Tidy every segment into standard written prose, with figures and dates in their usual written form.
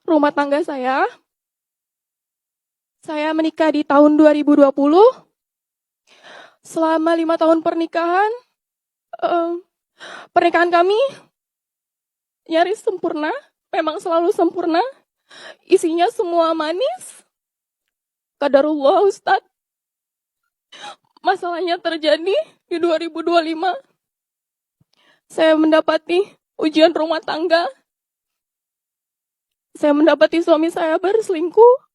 rumah tangga saya. Saya menikah di tahun 2020. Selama 5 tahun pernikahan, pernikahan kami nyaris sempurna. Memang selalu sempurna. Isinya semua manis. Qadarullah Ustadz. Masalahnya terjadi di 2025. Saya mendapati ujian rumah tangga. Saya mendapati suami saya berselingkuh.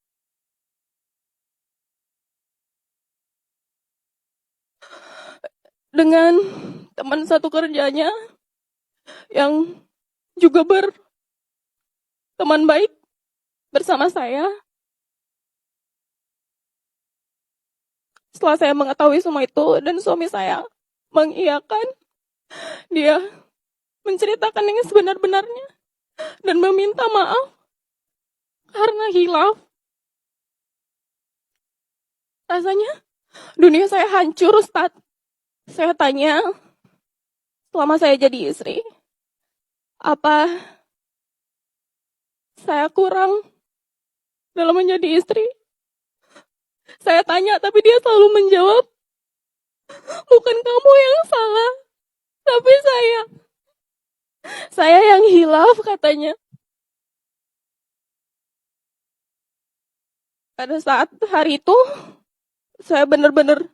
Dengan teman satu kerjanya yang juga berteman baik bersama saya. Setelah saya mengetahui semua itu dan suami saya mengiyakan, dia menceritakan yang sebenar-benarnya dan meminta maaf karena hilaf. Rasanya dunia saya hancur, Ustadz. Saya tanya, selama saya jadi istri, apa saya kurang dalam menjadi istri? Saya tanya, tapi dia selalu menjawab, bukan kamu yang salah, tapi saya. Saya yang hilaf, katanya. Pada saat hari itu, saya benar-benar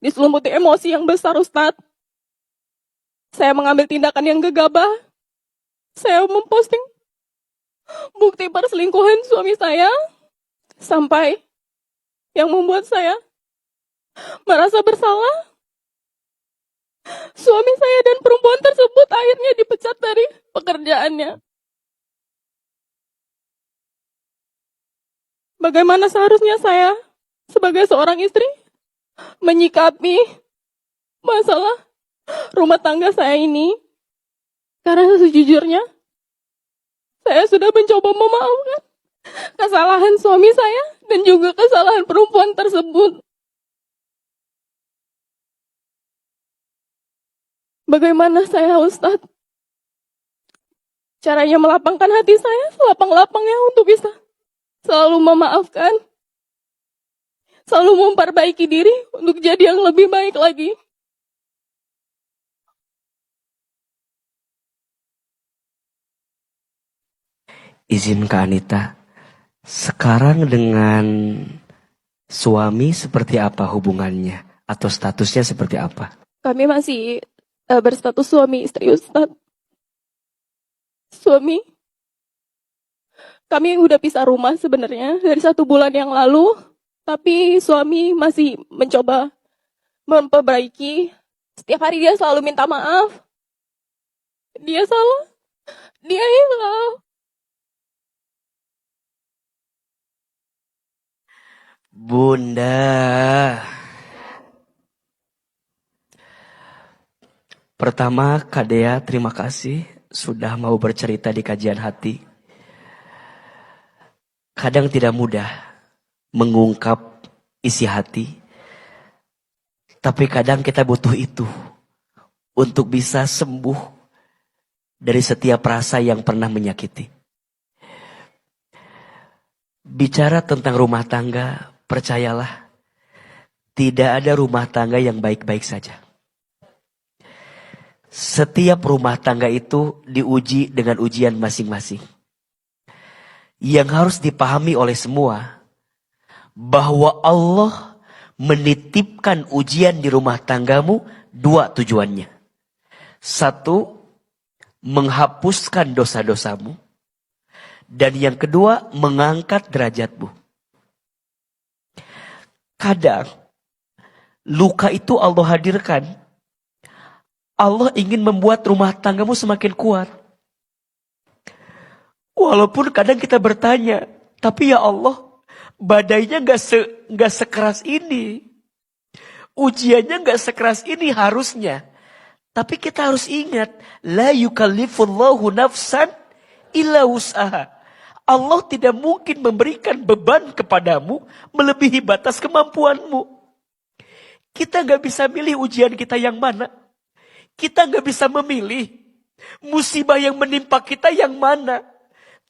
diselumuti emosi yang besar, Ustadz. Saya mengambil tindakan yang gegabah. Saya memposting bukti perselingkuhan suami saya. Sampai yang membuat saya merasa bersalah. Suami saya dan perempuan tersebut akhirnya dipecat dari pekerjaannya. Bagaimana seharusnya saya sebagai seorang istri menyikapi masalah rumah tangga saya ini? Karena sejujurnya saya sudah mencoba memaafkan kesalahan suami saya dan juga kesalahan perempuan tersebut. Bagaimana saya, Ustadz, caranya melapangkan hati saya selapang-lapangnya untuk bisa selalu memaafkan, selalu memperbaiki diri untuk jadi yang lebih baik lagi. Izin Kak Anita, sekarang dengan suami seperti apa hubungannya? Atau statusnya seperti apa? Kami masih berstatus suami istri, Ustadz. Suami, kami udah pisah rumah sebenarnya dari 1 bulan yang lalu, tapi suami masih mencoba memperbaiki. Setiap hari dia selalu minta maaf. Dia salah, dia hilaf. Bunda, pertama Kak Dea terima kasih sudah mau bercerita di kajian hati. Kadang tidak mudah mengungkap isi hati, tapi kadang kita butuh itu untuk bisa sembuh dari setiap rasa yang pernah menyakiti. Bicara tentang rumah tangga, percayalah, tidak ada rumah tangga yang baik-baik saja. Setiap rumah tangga itu diuji dengan ujian masing-masing. Yang harus dipahami oleh semua, bahwa Allah menitipkan ujian di rumah tanggamu 2 tujuannya. 1, menghapuskan dosa-dosamu. Dan yang kedua, mengangkat derajatmu. Kadang, luka itu Allah hadirkan. Allah ingin membuat rumah tanggamu semakin kuat. Walaupun kadang kita bertanya, tapi ya Allah, badainya gak sekeras ini. Ujiannya gak sekeras ini harusnya. Tapi kita harus ingat, la yukallifullahu nafsan illa wus'aha. Allah tidak mungkin memberikan beban kepadamu melebihi batas kemampuanmu. Kita gak bisa milih ujian kita yang mana. Kita gak bisa memilih musibah yang menimpa kita yang mana.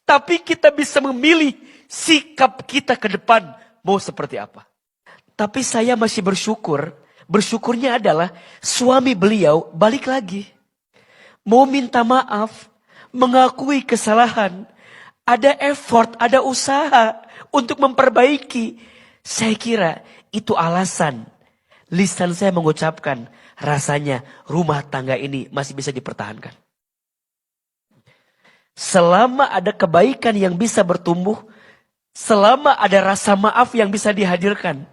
Tapi kita bisa memilih sikap kita ke depan mau seperti apa. Tapi saya masih bersyukur. Bersyukurnya adalah suami beliau balik lagi. Mau minta maaf, mengakui kesalahan. Ada effort, ada usaha untuk memperbaiki. Saya kira itu alasan lisan saya mengucapkan rasanya rumah tangga ini masih bisa dipertahankan. Selama ada kebaikan yang bisa bertumbuh, selama ada rasa maaf yang bisa dihadirkan,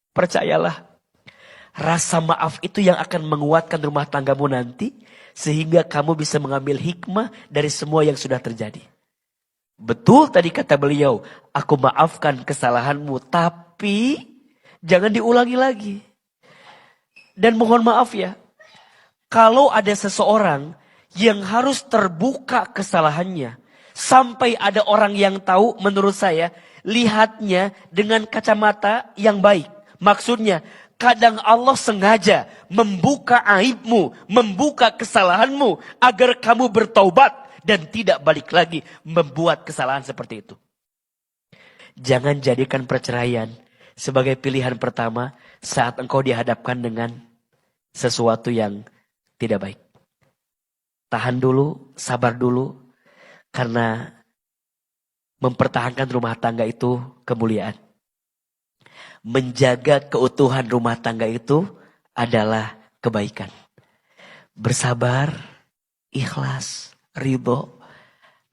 percayalah, rasa maaf itu yang akan menguatkan rumah tanggamu nanti, sehingga kamu bisa mengambil hikmah dari semua yang sudah terjadi. Betul tadi kata beliau, aku maafkan kesalahanmu, tapi jangan diulangi lagi. Dan mohon maaf ya, kalau ada seseorang yang harus terbuka kesalahannya, sampai ada orang yang tahu, menurut saya, lihatnya dengan kacamata yang baik. Maksudnya, kadang Allah sengaja membuka aibmu, membuka kesalahanmu, agar kamu bertaubat dan tidak balik lagi membuat kesalahan seperti itu. Jangan jadikan perceraian sebagai pilihan pertama saat engkau dihadapkan dengan sesuatu yang tidak baik. Tahan dulu, sabar dulu, karena mempertahankan rumah tangga itu kemuliaan. Menjaga keutuhan rumah tangga itu adalah kebaikan. Bersabar, ikhlas, ridho,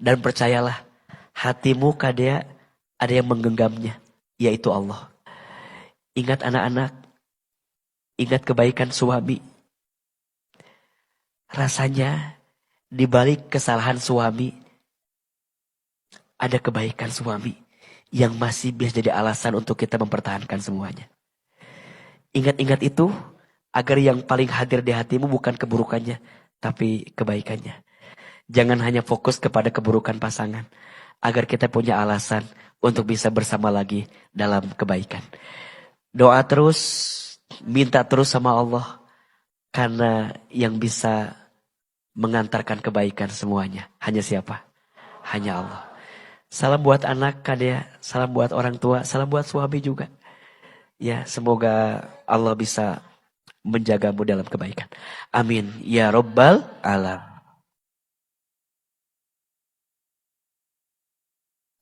dan percayalah hatimu kadang ada yang menggenggamnya, yaitu Allah. Ingat anak-anak, ingat kebaikan suami. Rasanya di balik kesalahan suami ada kebaikan suami yang masih bisa jadi alasan untuk kita mempertahankan semuanya. Ingat-ingat itu agar yang paling hadir di hatimu bukan keburukannya, tapi kebaikannya. Jangan hanya fokus kepada keburukan pasangan, agar kita punya alasan untuk bisa bersama lagi dalam kebaikan. Doa terus, minta terus sama Allah, karena yang bisa mengantarkan kebaikan semuanya hanya siapa? Hanya Allah. Salam buat anak kadya, salam buat orang tua, salam buat suami juga. Ya, semoga Allah bisa menjagamu dalam kebaikan. Amin. Ya Rabbal Alam.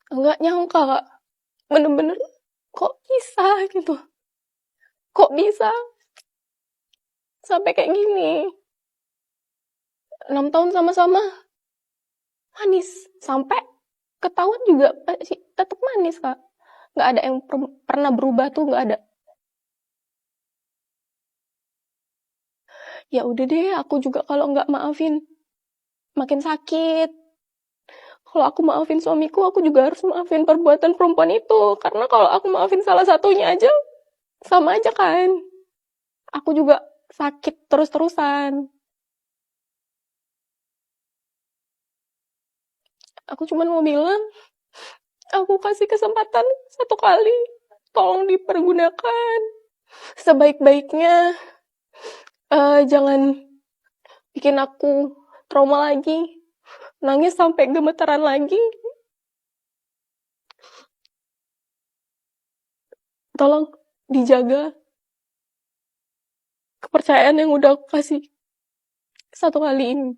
Nggak nyangka, Kak. Bener-bener kok bisa gitu. Kok bisa sampai kayak gini. 6 tahun sama-sama manis. Sampai ketahuan juga tetap manis, Kak. Nggak ada yang pernah berubah tuh, nggak ada. Ya udah deh, aku juga kalau nggak maafin makin sakit. Kalau aku maafin suamiku, aku juga harus maafin perbuatan perempuan itu. Karena kalau aku maafin salah satunya aja, sama aja kan. Aku juga sakit terus-terusan. Aku cuma mau bilang, aku kasih kesempatan 1 kali. Tolong dipergunakan sebaik-baiknya. Jangan bikin aku trauma lagi. Nangis sampai gemetaran lagi. Tolong dijaga kepercayaan yang udah aku kasih 1 kali ini.